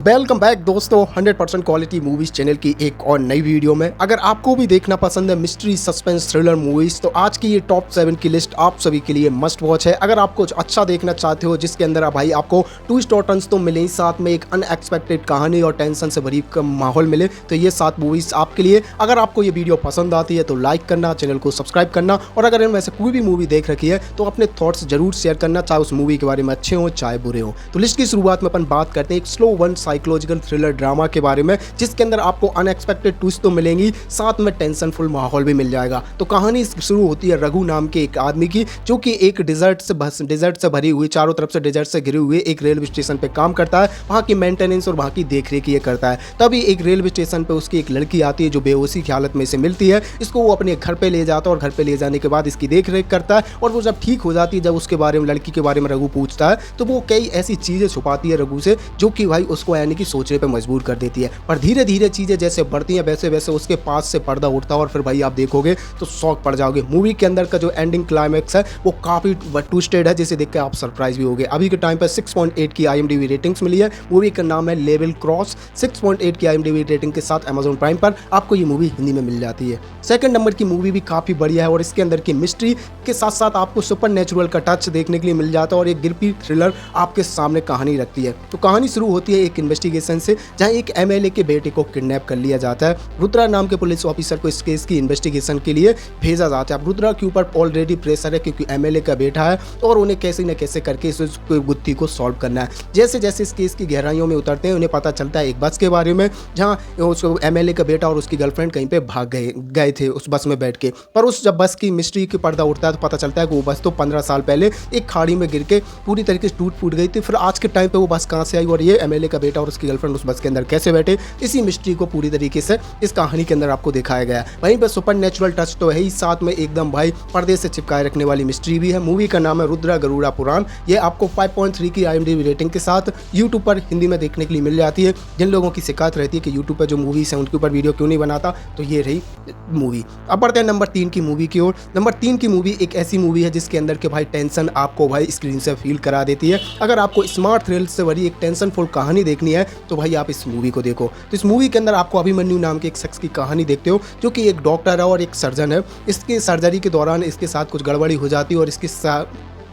Welcome back दोस्तों 100% quality movies channel की एक और नई वीडियो में। अगर आपको भी देखना पसंद है मिस्ट्री सस्पेंस थ्रिलर मूवीज तो आज की ये टॉप 7 की लिस्ट आप सभी के लिए मस्ट वॉच है। अगर आप कुछ अच्छा देखना चाहते हो जिसके अंदर भाई आपको ट्विस्ट और टर्न्स तो मिले ही, साथ में एक अनएक्सपेक्टेड कहानी और टेंशन से भरी माहौल मिले, तो ये 7 मूवीज आपके लिए। अगर आपको ये वीडियो पसंद आती है तो लाइक करना, चैनल को सब्सक्राइब करना, और अगर इनमें से कोई भी मूवी देख रखी है तो अपने थॉट्स जरूर शेयर करना, चाहे उस मूवी के बारे में अच्छे हो चाहे बुरे हो। तो लिस्ट की शुरुआत में अपन बात करते हैं एक slow one psychological thriller drama के बारे में, जिसके अंदर आपको अनएक्सपेक्टेड ट्विस्ट तो मिलेंगी, साथ में टेंशनफुल माहौल भी मिल जाएगा। तो कहानी शुरू होती है रघु नाम के एक आदमी की, जो कि एक डिजर्ट से भरी हुई, चारों तरफ से डिजर्ट से घिरे हुए एक रेलवे स्टेशन पे काम करता है। वहाँ की मेंटेनेंस और वहाँ की देखरेख ये करता है। तभी एक रेलवे स्टेशन पे उसकी एक लड़की आती है जो बेहोशी की हालत में इसे मिलती है। इसको वो अपने घर पे ले जाता है और घर पे ले जाने के बाद इसकी देखरेख करता है। और वो जब ठीक हो जाती है, जब उसके बारे में, लड़की के बारे में रघु पूछता है, तो वो कई ऐसी चीज़ें छुपाती है रघु से जो कि भाई उसको यानी कि सोचने पे मजबूर कर देती है। पर धीरे धीरे चीज़ें जैसे बढ़ती हैं वैसे वैसे उसके पास से पर्दा उठता है और फिर भाई आप देखोगे तो शॉक पड़ जाओगे। मूवी के अंदर का जो एंडिंग क्लाइमैक्स है वो काफ़ी ट्विस्टेड है, जिसे देख के आप सरप्राइज भी होगे। अभी के टाइम पर 6.8 की IMDb रेटिंग्स मिली है। मूवी का नाम है लेवल क्रॉस। 6.8 की IMDb रेटिंग के साथ Amazon प्राइम पर आपको ये मूवी हिंदी में मिल जाती है। सेकंड नंबर की मूवी भी काफ़ी बढ़िया है और इसके अंदर की मिस्ट्री के साथ साथ आपको सुपर नेचुरल का टच देखने के लिए मिल जाता है और एक गिरपी थ्रिलर आपके सामने कहानी रखती है। तो कहानी शुरू होती है एक इन्वेस्टिगेशन से, जहाँ एक MLA के बेटे को किडनैप कर लिया जाता है। रुद्रा नाम के पुलिस ऑफिसर को इस केस की इन्वेस्टिगेशन के लिए भेजा जाता है। अब रुद्रा के ऊपर ऑलरेडी प्रेशर है क्योंकि MLA का बेटा है और उन्हें कैसे न कैसे करके इस गुत्थी को सॉल्व करना है। जैसे जैसे इस केस की गहराइयों में उतरते हैं, उन्हें पता चलता है एक बस के बारे में, जहाँ MLA का बेटा और उसकी गर्लफ्रेंड कहीं पे भाग गए थे उस बस में बैठ के। पर उस जब बस की मिस्ट्री की पर्दा उठता है तो पता चलता है कि वो बस तो 15 साल पहले एक खाड़ी में गिर के पूरी तरीके से टूट फूट गई थी। फिर आज के टाइम पे वो बस कहाँ से आई और ये MLA का बेटा और उसकी गर्लफ्रेंड उस बस के अंदर कैसे बैठे, इसी मिस्ट्री को पूरी तरीके से इस कहानी के अंदर आपको दिखाया गया है। वहीं पर सुपर नेचुरल टच तो है ही, साथ में एकदम भाई पर्दे से चिपकाए रखने वाली मिस्ट्री भी है। मूवी का नाम है रुद्रा गरुड़ा पुराण। ये आपको 5.3 की IMDb रेटिंग के साथ यूट्यूब पर हिंदी में देखने के लिए मिल जाती है। जिन लोगों की शिकायत रहती है कि यूट्यूब पर जो मूवीज हैं उनके ऊपर वीडियो क्यों नहीं बनाता, तो ये रही मूवी। अब बढ़ते हैं नंबर 3 की मूवी की ओर। नंबर 3 की मूवी एक ऐसी मूवी है जिसके अंदर के भाई टेंशन आपको भाई स्क्रीन से फील करा देती है। अगर आपको स्मार्ट थ्रिल से भरी एक टेंशनफुल कहानी देखनी है तो भाई आप इस मूवी को देखो। तो इस मूवी के अंदर आपको अभिमन्यु नाम के एक शख्स की कहानी देखते हो, जो कि एक डॉक्टर है और एक सर्जन है। इसके सर्जरी के दौरान इसके साथ कुछ गड़बड़ी हो जाती है और इसके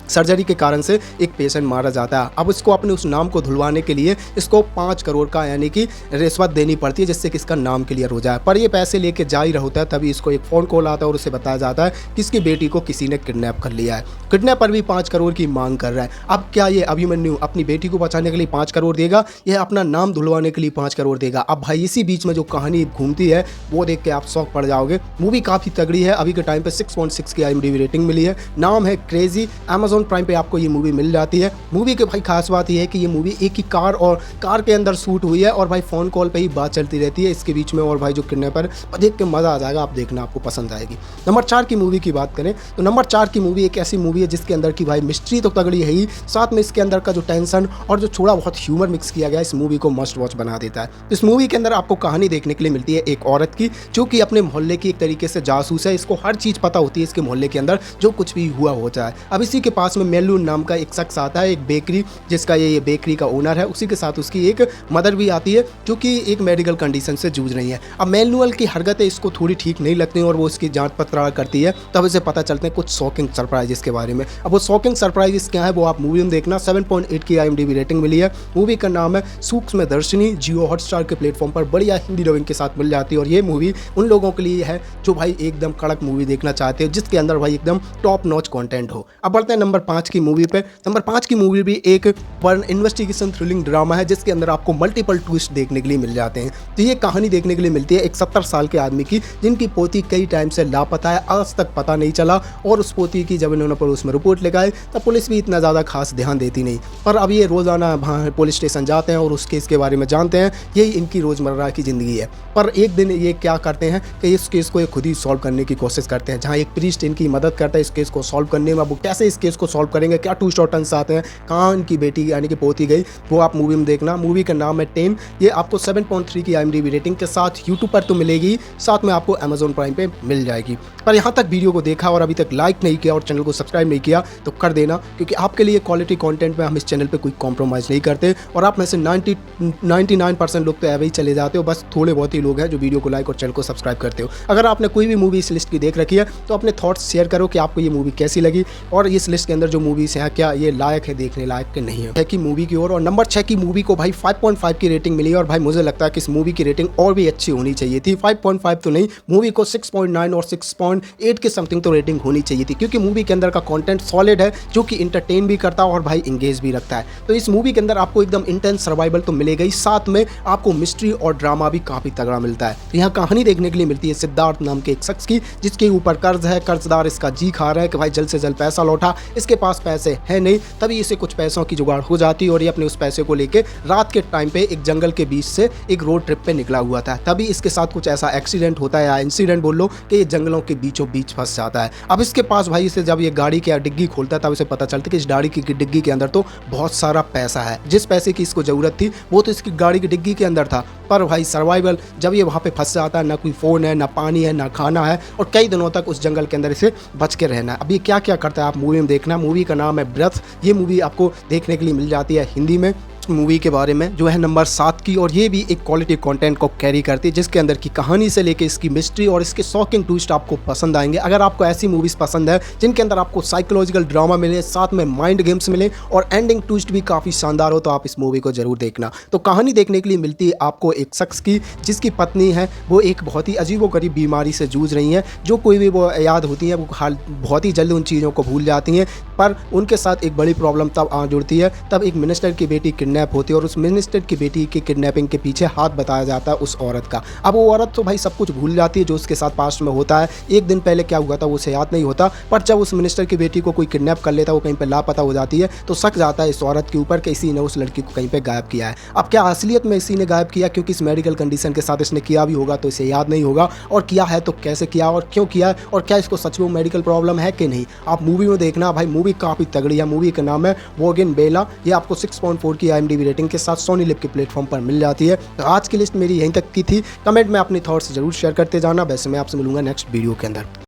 सर्जरी के कारण से एक पेशेंट मारा जाता है। अब इसको अपने उस नाम को धुलवाने के लिए इसको 5 करोड़ का यानी कि रिश्वत देनी पड़ती है, जिससे कि इसका नाम क्लियर हो जाए। पर ये पैसे लेके जा ही रहा होता है, तभी इसको एक फ़ोन कॉल आता है और उसे बताया जाता है कि इसकी बेटी को किसी ने किडनैप कर लिया है। किडनैपर भी 5 करोड़ की मांग कर रहा है। अब क्या ये अभिमन्यु अपनी बेटी को बचाने के लिए 5 करोड़ देगा या अपना नाम धुलवाने के लिए 5 करोड़ देगा? अब भाई इसी बीच में जो कहानी घूमती है वो देख के आप शौक पड़ जाओगे। मूवी काफ़ी तगड़ी है। अभी के टाइम पर 6.6 की IMDb रेटिंग मिली है। नाम है क्रेजी। Amazon प्राइम पे आपको ये मूवी मिल जाती है। मूवी के भाई खास बात ये है कि ये मूवी एक ही कार के अंदर शूट हुई है और भाई फ़ोन कॉल पे ही बात चलती रहती है इसके बीच में। और भाई जो किडनैपर देख के मज़ा आ जाएगा, आप देखना, आपको पसंद आएगी। नंबर 4 की मूवी की बात करें तो नंबर 4 की मूवी एक ऐसी मूवी है जिसके अंदर की भाई मिस्ट्री तो तगड़ी है ही, साथ में इसके अंदर का जो टेंशन और जो थोड़ा बहुत ह्यूमर मिक्स किया गया इस मूवी को मस्ट वॉच बना देता है। इस मूवी के अंदर आपको कहानी देखने के लिए मिलती है एक औरत की, जो कि अपने मोहल्ले की एक तरीके से जासूस है। इसको हर चीज़ पता होती है इसके मोहल्ले के अंदर जो कुछ भी हुआ होता है। अब इसी के पास में मेलू नाम का एक शख्स आता है, एक बेकरी, जिसका ये बेकरी का ओनर है। उसी के साथ उसकी एक मदर भी आती है जो कि एक मेडिकल कंडीशन से जूझ रही है। अब मैनुअल की हरकतें इसको थोड़ी ठीक नहीं लगती और वो इसकी जांच पड़ताल करती है। तब इसे पता चलते हैं कुछ शॉकिंग सरप्राइज के बारे में। अब वो शॉकिंग सरप्राइज क्या है वो आप मूवी में देखना। 7.8 की IMDb रेटिंग मिली है। मूवी का नाम है सूक्ष्मदर्शिनी। जियो हॉटस्टार के प्लेटफॉर्म पर बढ़िया हिंदी डबिंग के साथ मिल जाती है और ये मूवी उन लोगों के लिए है जो भाई एकदम कड़क मूवी देखना चाहते हैं, जिसके अंदर भाई एकदम टॉप नॉच कंटेंट हो। अब बढ़ते हैं नंबर 5 की मूवी पे। नंबर 5 की मूवी भी एक इन्वेस्टिगेशन थ्रिलिंग ड्रामा है जिसके अंदर आपको मल्टीपल ट्विस्ट देखने के लिए मिल जाते हैं। तो ये कहानी देखने के लिए मिलती है एक 70 साल के आदमी की, जिनकी पोती कई टाइम से लापता है, आज तक पता नहीं चला। और उस पोती की जब इन्होंने पर उसमें रिपोर्ट लगाई तब पुलिस भी इतना ज़्यादा खास ध्यान देती नहीं। पर अब ये रोज़ाना वहाँ पुलिस स्टेशन जाते हैं और उस केस के बारे में जानते हैं। यही इनकी रोज़मर्रा की ज़िंदगी है। पर एक दिन ये क्या करते हैं कि इस केस को ये खुद ही सॉल्व करने की कोशिश करते हैं, जहाँ एक प्रीस्ट इनकी मदद करता है इस केस को सॉल्व करने में। वो कैसे इस केस को को सॉल्व करेंगे, क्या ट्विस्ट और टर्न्स आते हैं, कहाँ इनकी बेटी यानी कि पोती गई, वो आप मूवी में देखना। मूवी का नाम है टेन। ये आपको 7.3 की IMDb रेटिंग के साथ यूट्यूब पर तो मिलेगी, साथ में आपको Amazon प्राइम पे मिल जाएगी। पर यहाँ तक वीडियो को देखा और अभी तक लाइक नहीं किया और चैनल को सब्सक्राइब नहीं किया तो कर देना, क्योंकि आपके लिए क्वालिटी कंटेंट में हम इस चैनल पे कोई कॉम्प्रोमाइज़ नहीं करते। और आप में से 99% लोग तो ऐसे ही चले जाते हो, बस थोड़े बहुत ही लोग हैं जो वीडियो को लाइक और चैनल को सब्सक्राइब करते हो। अगर आपने कोई भी मूवी इस लिस्ट की देख रखी है तो अपने थॉट्स शेयर करो कि आपको ये मूवी कैसी लगी और इस लिस्ट के अंदर जो मूवीज़ हैं क्या ये लायक है, देखने लायक के नहीं है। 6 की मूवी की और नंबर 6 की मूवी को भाई 5.5 की रेटिंग मिली और भाई मुझे लगता है कि इस मूवी की रेटिंग और भी अच्छी होनी चाहिए थी। 5.5 तो नहीं, मूवी को 6.9 और 6.8 के समथिंग तो रेटिंग होनी चाहिए थी, क्योंकि मूवी के अंदर का कंटेंट सॉलिड है जो कि इंटरटेन भी करता है और भाई इंगेज भी रखता है। तो इस मूवी के अंदर आपको एकदम इंटेंस सर्वाइवल तो मिलेगा ही, साथ में आपको मिस्ट्री और ड्रामा भी काफ़ी तगड़ा मिलता है। तो यहाँ कहानी देखने के लिए मिलती है सिद्धार्थ नाम के एक शख्स की, जिसके ऊपर कर्ज है, कर्जदार इसका जी खा रहा है कि भाई जल्द से जल्द पैसा लौटा। इसके पास पैसे है नहीं, तभी इसे कुछ पैसों की जुगाड़ हो जाती है और ये अपने उस पैसे को लेके रात के टाइम पे एक जंगल के बीच से एक रोड ट्रिप पे निकला हुआ था। तभी इसके साथ कुछ ऐसा एक्सीडेंट होता है या इंसिडेंट बोल लो कि ये जंगलों के बीचों बीच फंस जाता है। अब इसके पास भाई इसे जब ये गाड़ी की डिग्गी खोलता है तब इसे पता चलता है कि इस गाड़ी की डिग्गी के अंदर तो बहुत सारा पैसा है। जिस पैसे की इसको ज़रूरत थी वो तो इसकी गाड़ी की डिग्गी के अंदर था, पर भाई सर्वाइवल जब ये वहाँ पे फंस जाता है, ना कोई फ़ोन है, ना पानी है, ना खाना है और कई दिनों तक उस जंगल के अंदर इसे बच के रहना है। अब ये क्या क्या करता है आप मूवी में देखना। मूवी का नाम है ब्रेथ। ये मूवी आपको देखने के लिए मिल जाती है हिंदी में। मूवी के बारे में जो है नंबर 7 की, और ये भी एक क्वालिटी कंटेंट को कैरी करती है, जिसके अंदर की कहानी से लेके इसकी मिस्ट्री और इसके शॉकिंग ट्विस्ट आपको पसंद आएंगे। अगर आपको ऐसी मूवीज़ पसंद है जिनके अंदर आपको साइकोलॉजिकल ड्रामा मिले, साथ में माइंड गेम्स मिले और एंडिंग ट्विस्ट भी काफ़ी शानदार हो, तो आप इस मूवी को जरूर देखना। तो कहानी देखने के लिए मिलती है आपको एक शख्स की जिसकी पत्नी है वो एक बहुत ही अजीबोगरीब बीमारी से जूझ रही हैं। जो कोई भी वो याद होती है वो बहुत ही जल्द उन चीज़ों को भूल जाती हैं, पर उनके साथ एक बड़ी प्रॉब्लम तब आ जुड़ती है। तब एक मिनिस्टर की बेटी किडनैप होती है और उस मिनिस्टर की बेटी की किडनैपिंग के पीछे हाथ बताया जाता है उस औरत का। अब वो औरत तो भाई सब कुछ भूल जाती है जो उसके साथ पास्ट में होता है। एक दिन पहले क्या हुआ था वो उसे याद नहीं होता, पर जब उस मिनिस्टर की बेटी को कोई किडनैप कर लेता है, वो कहीं पर लापता हो जाती है, तो शक जाता है इस औरत के ऊपर कि इसी ने उस लड़की को कहीं पर गायब किया है। अब क्या असलियत में इसी ने गायब किया, क्योंकि इस मेडिकल कंडीशन के साथ इसने किया भी होगा तो इसे याद नहीं होगा, और किया है तो कैसे किया और क्यों किया, और क्या इसको सच में मेडिकल प्रॉब्लम है कि नहीं। आप मूवी में देखना भाई, मूवी काफ़ी तगड़ी है। मूवी का नाम है बोगनवेला। ये आपको 6.4 की IMDb रेटिंग के साथ सोनी लिव के प्लेटफॉर्म पर मिल जाती है। तो आज की लिस्ट मेरी यहीं तक की थी। कमेंट में अपनी थॉट्स जरूर शेयर करते जाना। वैसे मैं आपसे मिलूंगा नेक्स्ट वीडियो के अंदर।